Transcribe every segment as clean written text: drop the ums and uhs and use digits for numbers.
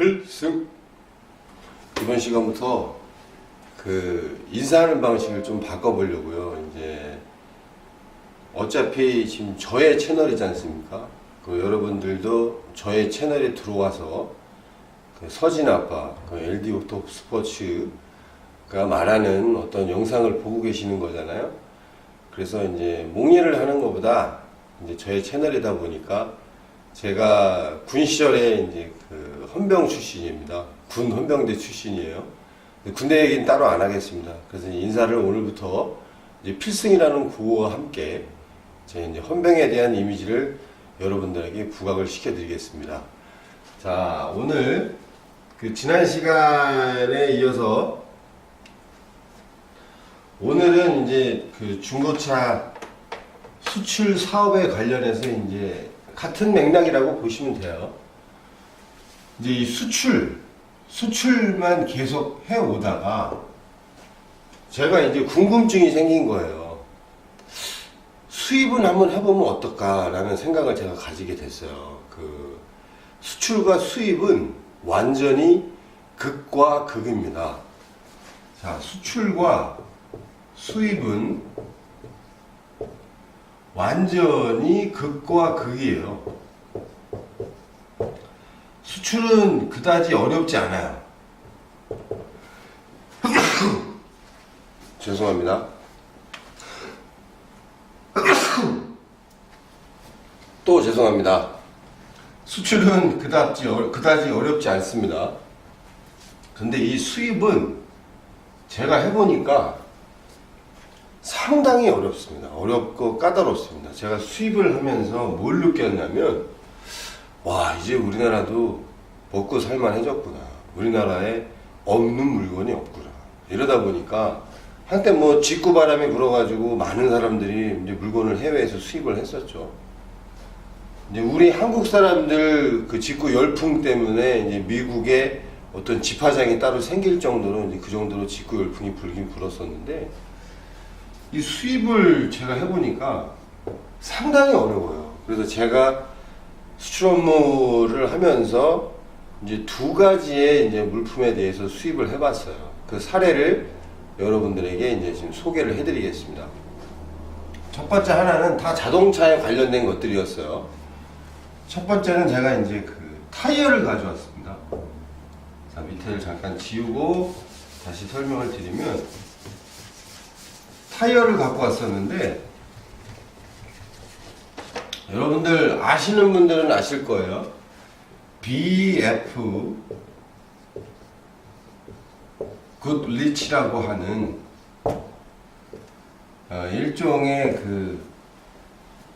필승! 이번 시간부터 인사하는 방식을 좀 바꿔보려고요. 이제 어차피 지금 저의 채널이지 않습니까? 여러분들도 저의 채널에 들어와서 서진아빠, LD 오토 스포츠가 말하는 어떤 영상을 보고 계시는 거잖아요. 그래서 이제 몽예를 하는 것보다 이제 저의 채널이다 보니까 제가 군 시절에 이제 헌병 출신입니다. 군 헌병대 출신이에요. 군대 얘기는 따로 안 하겠습니다. 그래서 인사를 오늘부터 이제 필승이라는 구호와 함께 제 이제 헌병에 대한 이미지를 여러분들에게 부각을 시켜드리겠습니다. 자, 오늘 지난 시간에 이어서 오늘은 이제 중고차 수출 사업에 관련해서 이제 같은 맥락이라고 보시면 돼요. 이제 이 수출만 계속 해오다가 제가 이제 궁금증이 생긴 거예요. 수입은 한번 해보면 어떨까라는 생각을 제가 가지게 됐어요. 수출과 수입은 완전히 극과 극입니다. 자, 수출과 수입은 완전히 극과 극이에요. 수출은 그다지 어렵지 않아요. 죄송합니다. 또 죄송합니다. 수출은 그다지 어렵지 않습니다. 근데 이 수입은 제가 해보니까 상당히 어렵습니다. 어렵고 까다롭습니다. 제가 수입을 하면서 뭘 느꼈냐면, 와, 이제 우리나라도 먹고 살만해졌구나. 우리나라에 없는 물건이 없구나. 이러다 보니까 한때 직구바람이 불어가지고 많은 사람들이 이제 물건을 해외에서 수입을 했었죠. 이제 우리 한국 사람들 직구 열풍 때문에 이제 미국에 어떤 집화장이 따로 생길 정도로 이제 그 정도로 직구 열풍이 불긴 불었었는데, 이 수입을 제가 해보니까 상당히 어려워요. 그래서 제가 수출 업무를 하면서 이제 두 가지의 이제 물품에 대해서 수입을 해봤어요. 그 사례를 여러분들에게 이제 지금 소개를 해드리겠습니다. 첫 번째 하나는 다 자동차에 관련된 것들이었어요. 첫 번째는 제가 이제 타이어를 가져왔습니다. 자, 밑에를 잠깐 지우고 다시 설명을 드리면, 타이어를 갖고 왔었는데, 여러분들 아시는 분들은 아실 거예요. BF 굿리치라고 하는 일종의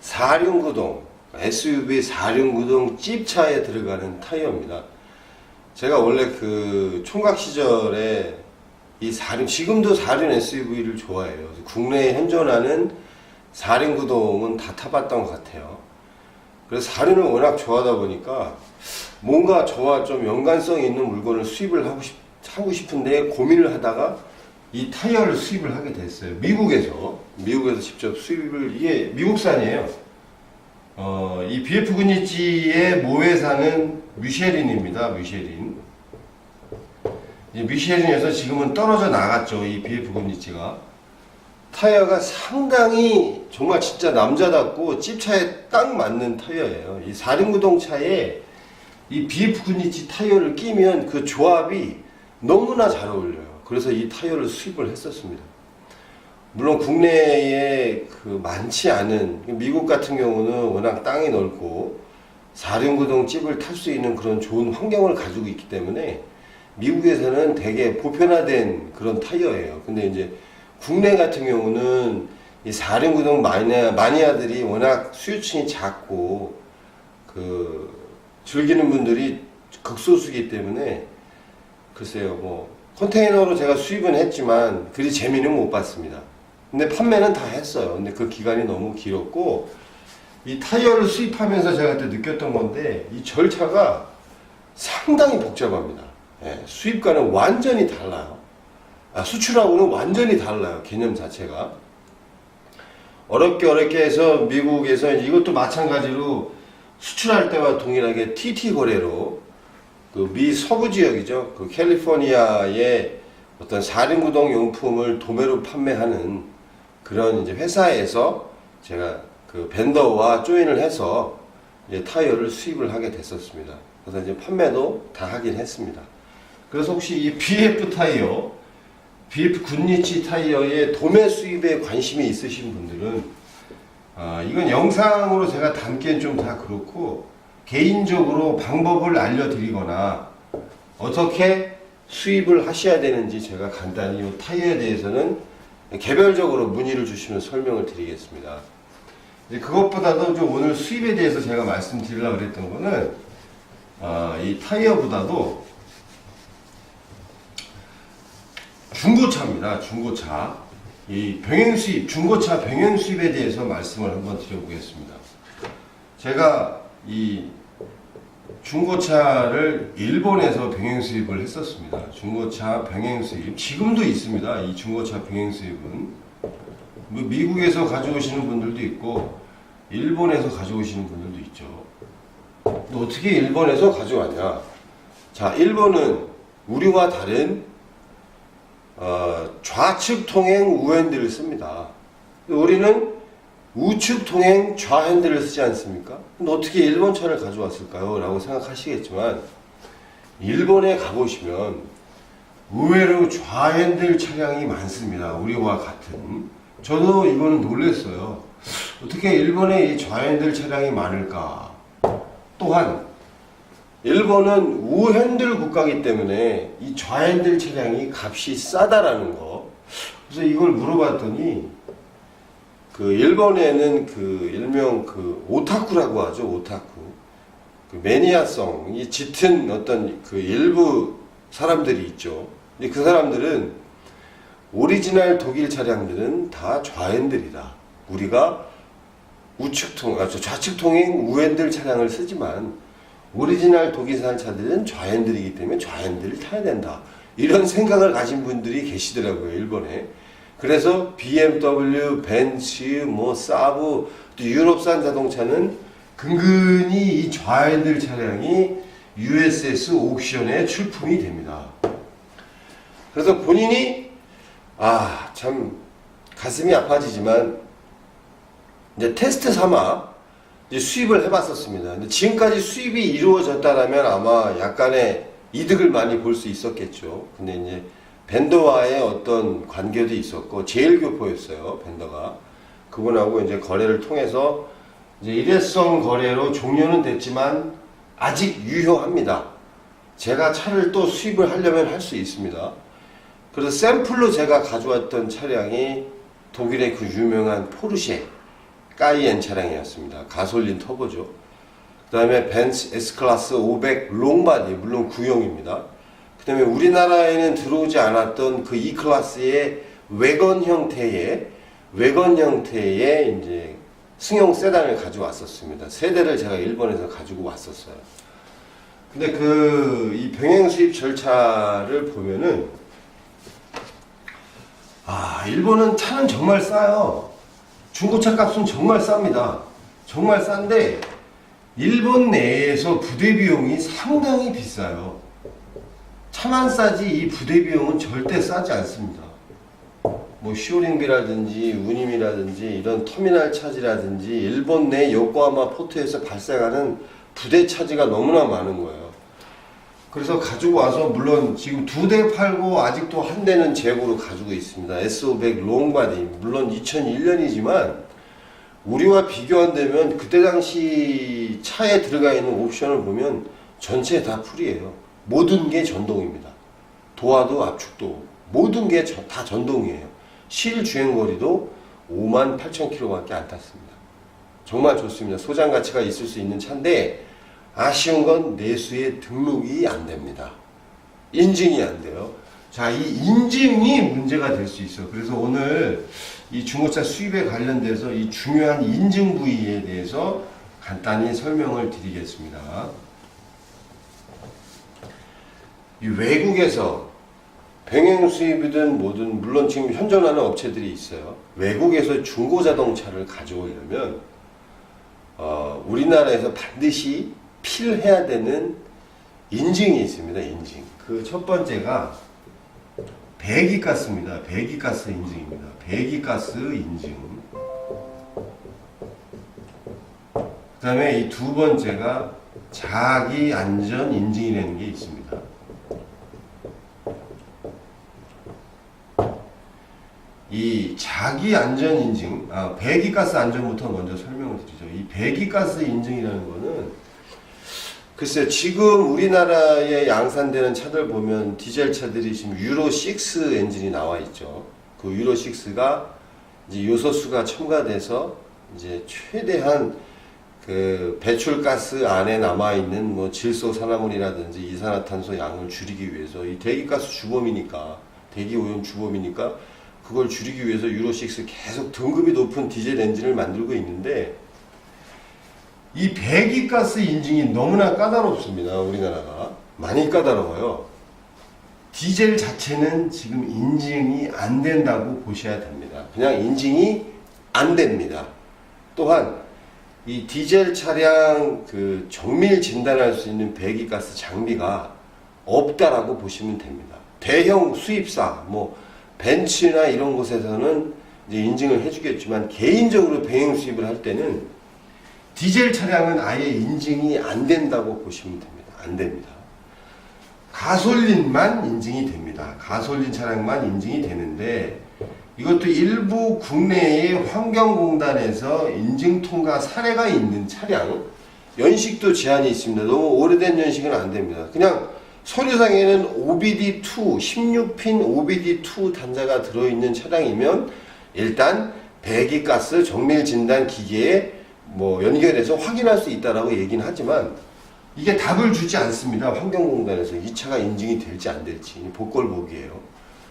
사륜구동, SUV 사륜구동 찝차에 들어가는 타이어입니다. 제가 원래 총각 시절에 지금도 사륜 SUV를 좋아해요. 국내에 현존하는 사륜구동은 다 타봤던 것 같아요. 그래서 사륜을 워낙 좋아하다 보니까 뭔가 저와 좀 연관성 있는 물건을 수입을 하고 싶은데 고민을 하다가 이 타이어를 수입을 하게 됐어요. 미국에서 직접 수입을, 이게 미국산이에요. 이 BF 그니치의 모회사는 미쉐린입니다. 미쉐린에서 지금은 떨어져 나갔죠. 이 BF 그니치가. 타이어가 상당히 정말 진짜 남자답고 찝차에 딱 맞는 타이어예요. 이 사륜구동차에 이 BF 그니치 타이어를 끼면 그 조합이 너무나 잘 어울려요. 그래서 이 타이어를 수입을 했었습니다. 물론 국내에 많지 않은, 미국 같은 경우는 워낙 땅이 넓고 사륜구동 찝을 탈 수 있는 그런 좋은 환경을 가지고 있기 때문에 미국에서는 되게 보편화된 그런 타이어예요. 근데 이제 국내 같은 경우는 이 사륜구동 마니아들이 워낙 수요층이 작고 즐기는 분들이 극소수이기 때문에, 글쎄요, 컨테이너로 제가 수입은 했지만 그리 재미는 못 봤습니다. 근데 판매는 다 했어요. 근데 그 기간이 너무 길었고, 이 타이어를 수입하면서 제가 그때 느꼈던 건데, 이 절차가 상당히 복잡합니다. 예, 수입과는 완전히 달라요. 수출하고는 완전히 달라요. 개념 자체가. 어렵게 해서 미국에서 이것도 마찬가지로 수출할 때와 동일하게 TT 거래로 그 미 서부 지역이죠. 그 캘리포니아의 어떤 사륜구동 용품을 도매로 판매하는 그런 이제 회사에서 제가 그 벤더와 조인을 해서 이제 타이어를 수입을 하게 됐었습니다. 그래서 이제 판매도 다 하긴 했습니다. 그래서 혹시 이 BF 타이어, BF 굿리치 타이어의 도매 수입에 관심이 있으신 분들은 이건 영상으로 제가 담기엔 좀 다 그렇고 개인적으로 방법을 알려드리거나 어떻게 수입을 하셔야 되는지 제가 간단히 이 타이어에 대해서는 개별적으로 문의를 주시면 설명을 드리겠습니다. 이제 그것보다도 좀 오늘 수입에 대해서 제가 말씀드리려고 그랬던 거는 이 타이어보다도 중고차입니다. 중고차. 이 병행 수입, 중고차 병행 수입에 대해서 말씀을 한번 드려보겠습니다. 제가 이 중고차를 일본에서 병행 수입을 했었습니다. 중고차 병행 수입 지금도 있습니다. 이 중고차 병행 수입은 뭐 미국에서 가져오시는 분들도 있고 일본에서 가져오시는 분들도 있죠. 어떻게 일본에서 가져왔냐? 자, 일본은 우리와 다른 좌측 통행 우핸들을 씁니다. 우리는 우측 통행 좌핸들을 쓰지 않습니까? 근데 어떻게 일본 차를 가져왔을까요? 라고 생각하시겠지만 일본에 가보시면 의외로 좌핸들 차량이 많습니다. 우리와 같은. 저도 이거는 놀랐어요. 어떻게 일본에 이 좌핸들 차량이 많을까? 또한 일본은 우핸들 국가이기 때문에 이 좌핸들 차량이 값이 싸다라는 거. 그래서 이걸 물어봤더니 그 일본에는 그 일명 그 오타쿠라고 하죠. 오타쿠. 그 매니아성이 짙은 어떤 그 일부 사람들이 있죠. 근데 그 사람들은 오리지널 독일 차량들은 다 좌핸들이다. 우리가 좌측 통행 우핸들 차량을 쓰지만 오리지널 독일산 차들은 좌핸들이기 때문에 좌핸들을 타야 된다. 이런 생각을 가진 분들이 계시더라고요. 일본에. 그래서 BMW, 벤츠, 뭐 사브, 또 유럽산 자동차는 근근히 이 좌핸들 차량이 USS 옥션에 출품이 됩니다. 그래서 본인이 참 가슴이 아파지지만 이제 테스트 삼아 이제 수입을 해봤었습니다. 근데 지금까지 수입이 이루어졌다라면 아마 약간의 이득을 많이 볼 수 있었겠죠. 근데 이제 벤더와의 어떤 관계도 있었고 제일교포였어요. 벤더가 그분하고 이제 거래를 통해서 이제 일회성 거래로 종료는 됐지만 아직 유효합니다. 제가 차를 또 수입을 하려면 할 수 있습니다. 그래서 샘플로 제가 가져왔던 차량이 독일의 그 유명한 포르쉐 까이엔 차량이었습니다. 가솔린 터보죠. 그 다음에 벤츠 S클래스 500 롱바디, 물론 구형입니다. 그 다음에 우리나라에는 들어오지 않았던 그 E클래스의 외건 형태의 이제 승용 세단을 가져왔었습니다. 세 대를 제가 일본에서 가지고 왔었어요. 근데 이 병행 수입 절차를 보면은 일본은 차는 정말 싸요. 중고차 값은 정말 쌉니다. 정말 싼데 일본 내에서 부대 비용이 상당히 비싸요. 차만 싸지 이 부대 비용은 절대 싸지 않습니다. 뭐 쇼링비라든지 우님이라든지 이런 터미널 차지라든지 일본 내 요코하마 포트에서 발생하는 부대 차지가 너무나 많은 거예요. 그래서 가지고 와서 물론 지금 2대 팔고 아직도 한 대는 재고로 가지고 있습니다. S500 롱바디 물론 2001년이지만 우리와 비교한다면 그때 당시 차에 들어가 있는 옵션을 보면 전체 다 풀이에요. 모든 게 전동입니다. 도화도 압축도 모든 게 다 전동이에요. 실 주행거리도 58,000km밖에 안 탔습니다. 정말 좋습니다. 소장 가치가 있을 수 있는 차인데 아쉬운 건 내수에 등록이 안 됩니다. 인증이 안 돼요. 자, 이 인증이 문제가 될 수 있어요. 그래서 오늘 이 중고차 수입에 관련돼서 이 중요한 인증 부위에 대해서 간단히 설명을 드리겠습니다. 이 외국에서 병행 수입이든 뭐든 물론 지금 현존하는 업체들이 있어요. 외국에서 중고 자동차를 가져오려면 우리나라에서 반드시 필해야 되는 인증이 있습니다. 인증. 그 첫 번째가 배기가스입니다. 배기가스 인증입니다. 배기가스 인증. 그 다음에 이 두 번째가 자기 안전 인증이라는 게 있습니다. 이 자기 안전 인증, 배기가스 안전부터 먼저 설명을 드리죠. 이 배기가스 인증이라는 거는 글쎄요, 지금 우리나라에 양산되는 차들 보면 디젤 차들이 지금 유로 6 엔진이 나와 있죠. 그 유로 6가 이제 요소수가 첨가돼서 이제 최대한 그 배출가스 안에 남아있는 뭐 질소산화물이라든지 이산화탄소 양을 줄이기 위해서 이 대기가스 주범이니까, 대기오염 주범이니까 그걸 줄이기 위해서 유로 6 계속 등급이 높은 디젤 엔진을 만들고 있는데, 이 배기가스 인증이 너무나 까다롭습니다. 우리나라가 많이 까다로워요. 디젤 자체는 지금 인증이 안 된다고 보셔야 됩니다. 그냥 인증이 안 됩니다. 또한 이 디젤 차량 그 정밀 진단할 수 있는 배기가스 장비가 없다라고 보시면 됩니다. 대형 수입사, 뭐 벤츠나 이런 곳에서는 이제 인증을 해주겠지만, 개인적으로 배행 수입을 할 때는 디젤 차량은 아예 인증이 안 된다고 보시면 됩니다. 안 됩니다. 가솔린만 인증이 됩니다. 가솔린 차량만 인증이 되는데, 이것도 일부 국내의 환경공단에서 인증 통과 사례가 있는 차량, 연식도 제한이 있습니다. 너무 오래된 연식은 안 됩니다. 그냥 서류상에는 OBD2, 16핀 OBD2 단자가 들어있는 차량이면 일단 배기가스 정밀 진단 기계에 뭐 연결해서 확인할 수 있다라고 얘기는 하지만, 이게 답을 주지 않습니다. 환경공단에서 이 차가 인증이 될지 안 될지 복걸복이에요.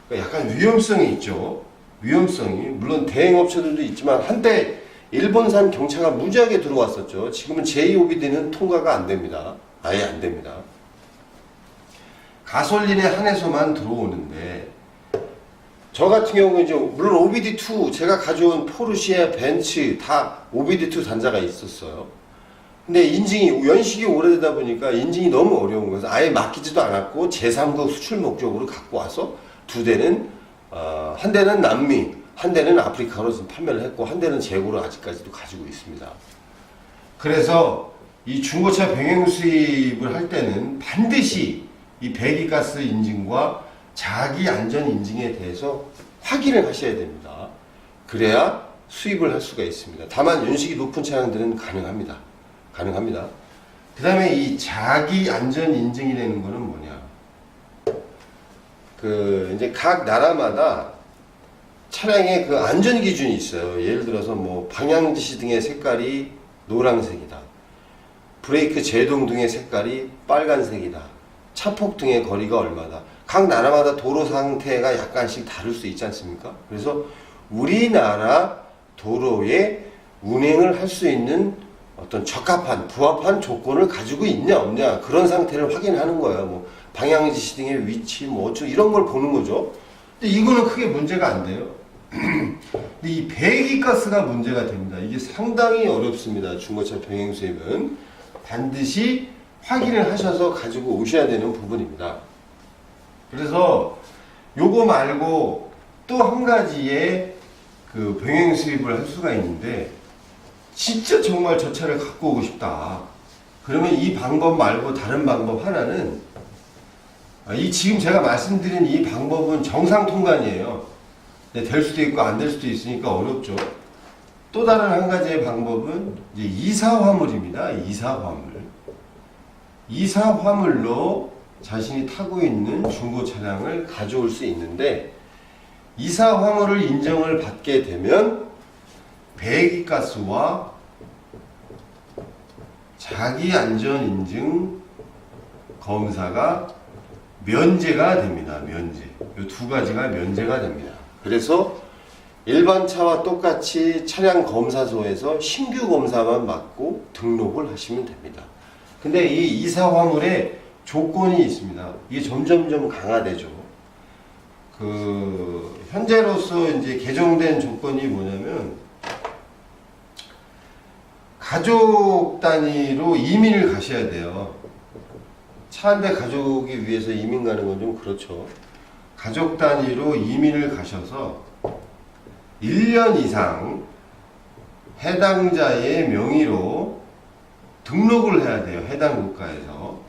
그러니까 약간 위험성이 있죠. 위험성이. 물론 대행업체들도 있지만, 한때 일본산 경차가 무지하게 들어왔었죠. 지금은 JOBD는 통과가 안 됩니다. 아예 안 됩니다. 가솔린에 한해서만 들어오는데, 저 같은 경우는 이제 물론 OBD2, 제가 가져온 포르쉐, 벤츠 다 OBD2 단자가 있었어요. 근데 인증이, 연식이 오래되다 보니까 인증이 너무 어려운 거여서 아예 맡기지도 않았고 제3국 수출 목적으로 갖고 와서 두 대는 한 대는 남미, 한 대는 아프리카로 지금 판매를 했고, 한 대는 재고로 아직까지도 가지고 있습니다. 그래서 이 중고차 병행 수입을 할 때는 반드시 이 배기가스 인증과 자기 안전 인증에 대해서 확인을 하셔야 됩니다. 그래야 수입을 할 수가 있습니다. 다만 연식이 높은 차량들은 가능합니다. 가능합니다. 그 다음에 이 자기 안전 인증이라는 거는 뭐냐? 이제 각 나라마다 차량의 그 안전 기준이 있어요. 예를 들어서 뭐 방향지시 등의 색깔이 노란색이다. 브레이크 제동 등의 색깔이 빨간색이다. 차폭 등의 거리가 얼마다. 각 나라마다 도로 상태가 약간씩 다를 수 있지 않습니까? 그래서 우리나라 도로에 운행을 할 수 있는 어떤 적합한, 부합한 조건을 가지고 있냐 없냐, 그런 상태를 확인하는 거예요. 뭐 방향지시 등의 위치, 뭐 어쩌고 이런 걸 보는 거죠. 근데 이거는 크게 문제가 안 돼요. 근데 이 배기가스가 문제가 됩니다. 이게 상당히 어렵습니다. 중고차 병행 수입은 반드시 확인을 하셔서 가지고 오셔야 되는 부분입니다. 그래서 요거 말고 또 한 가지의 그 병행 수입을 할 수가 있는데, 진짜 정말 저 차를 갖고 오고 싶다. 그러면 이 방법 말고 다른 방법 하나는, 이 지금 제가 말씀드린 이 방법은 정상 통관이에요. 될 수도 있고 안 될 수도 있으니까 어렵죠. 또 다른 한 가지의 방법은 이제 이사 화물입니다. 이사 화물. 이사 화물로 자신이 타고 있는 중고 차량을 가져올 수 있는데, 이사 화물을 인정을 받게 되면 배기가스와 자기 안전 인증 검사가 면제가 됩니다. 면제. 이 두 가지가 면제가 됩니다. 그래서 일반 차와 똑같이 차량 검사소에서 신규 검사만 받고 등록을 하시면 됩니다. 근데 이 이사 화물에 조건이 있습니다. 이게 점점점 강화되죠. 현재로서 이제 개정된 조건이 뭐냐면, 가족 단위로 이민을 가셔야 돼요. 차 한 대 가져오기 위해서 이민 가는 건 좀 그렇죠. 가족 단위로 이민을 가셔서 1년 이상 해당자의 명의로 등록을 해야 돼요. 해당 국가에서.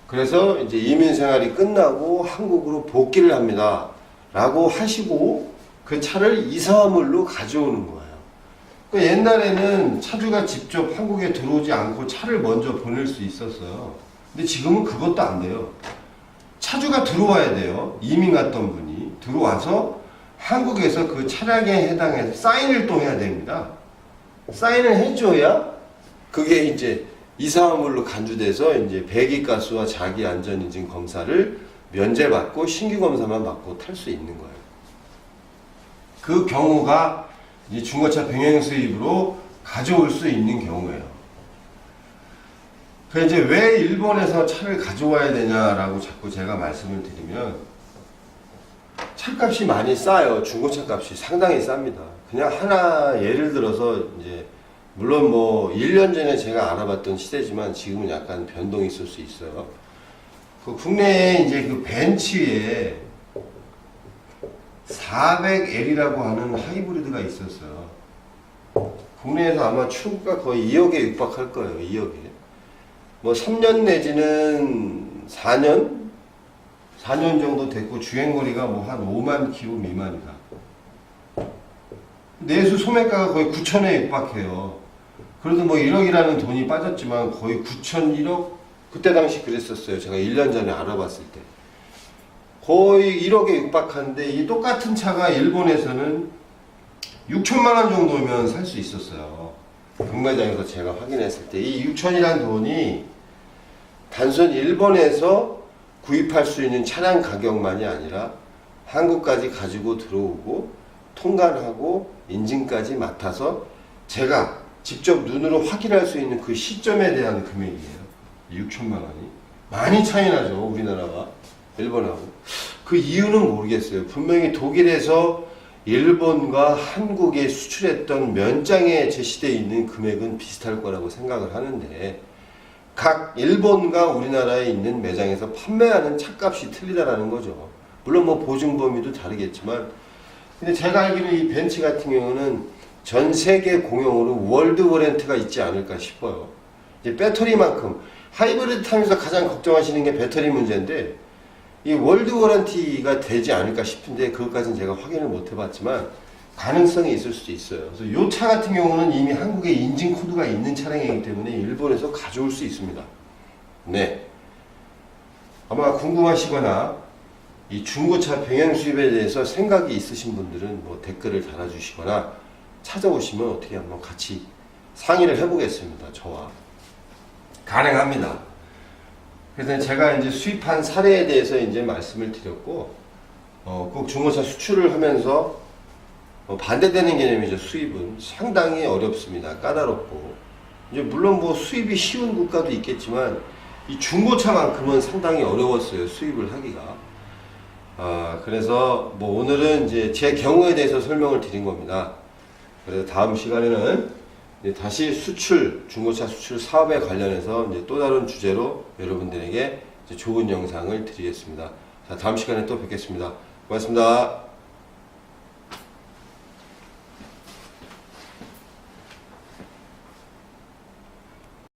그래서 이제 이민 생활이 끝나고 한국으로 복귀를 합니다. 라고 하시고 그 차를 이사화물로 가져오는 거예요. 그러니까 옛날에는 차주가 직접 한국에 들어오지 않고 차를 먼저 보낼 수 있었어요. 근데 지금은 그것도 안 돼요. 차주가 들어와야 돼요. 이민 갔던 분이 들어와서 한국에서 그 차량에 해당해서 사인을 또 해야 됩니다. 사인을 해줘야 그게 이제 이사화물로 간주돼서 이제 배기가스와 자기안전인증 검사를 면제받고 신규 검사만 받고 탈 수 있는 거예요. 그 경우가 이제 중고차 병행 수입으로 가져올 수 있는 경우예요. 그 이제 왜 일본에서 차를 가져와야 되냐라고 자꾸 제가 말씀을 드리면 차값이 많이 싸요. 중고차 값이 상당히 쌉니다. 그냥 하나 예를 들어서 이제 물론 뭐 1년 전에 제가 알아봤던 시대지만 지금은 약간 변동이 있을 수 있어요. 그 국내에 이제 그 벤츠에 400L이라고 하는 하이브리드가 있었어요. 국내에서 아마 출고가 거의 2억에 육박할 거예요. 2억에. 뭐 3년 내지는 4년 정도 됐고 주행거리가 뭐 한 5만 킬로 미만이다. 내수 소매가가 거의 9천에 육박해요. 그래도 뭐 1억이라는 돈이 빠졌지만 거의 9천, 1억? 그때 당시 그랬었어요. 제가 1년 전에 알아봤을 때. 거의 1억에 육박하는데 이 똑같은 차가 일본에서는 6천만 원 정도면 살 수 있었어요. 경매장에서 제가 확인했을 때 이 6천이라는 돈이 단순 일본에서 구입할 수 있는 차량 가격만이 아니라 한국까지 가지고 들어오고 통관하고 인증까지 맡아서 제가 직접 눈으로 확인할 수 있는 그 시점에 대한 금액이에요. 6천만 원이. 많이 차이 나죠. 우리나라가 일본하고. 그 이유는 모르겠어요. 분명히 독일에서 일본과 한국에 수출했던 면장에 제시되어 있는 금액은 비슷할 거라고 생각을 하는데 각 일본과 우리나라에 있는 매장에서 판매하는 차값이 틀리다라는 거죠. 물론 뭐 보증 범위도 다르겠지만 근데 제가 알기로 이 벤츠 같은 경우는 전 세계 공용으로 월드 워런티가 있지 않을까 싶어요. 이제 배터리만큼 하이브리드 타면서 가장 걱정하시는 게 배터리 문제인데 이 월드 워런티가 되지 않을까 싶은데 그것까지는 제가 확인을 못 해봤지만 가능성이 있을 수도 있어요. 그래서 이 차 같은 경우는 이미 한국에 인증 코드가 있는 차량이기 때문에 일본에서 가져올 수 있습니다. 네. 아마 궁금하시거나 이 중고차 병행 수입에 대해서 생각이 있으신 분들은 뭐 댓글을 달아주시거나 찾아오시면 어떻게 한번 같이 상의를 해보겠습니다. 저와. 가능합니다. 그래서 제가 이제 수입한 사례에 대해서 이제 말씀을 드렸고, 꼭 중고차 수출을 하면서 반대되는 개념이죠. 수입은 상당히 어렵습니다. 까다롭고. 이제 물론 뭐 수입이 쉬운 국가도 있겠지만, 이 중고차만큼은 상당히 어려웠어요. 수입을 하기가. 그래서 뭐 오늘은 이제 제 경우에 대해서 설명을 드린 겁니다. 그래서 다음 시간에는 이제 다시 수출, 중고차 수출 사업에 관련해서 이제 또 다른 주제로 여러분들에게 이제 좋은 영상을 드리겠습니다. 자, 다음 시간에 또 뵙겠습니다. 고맙습니다.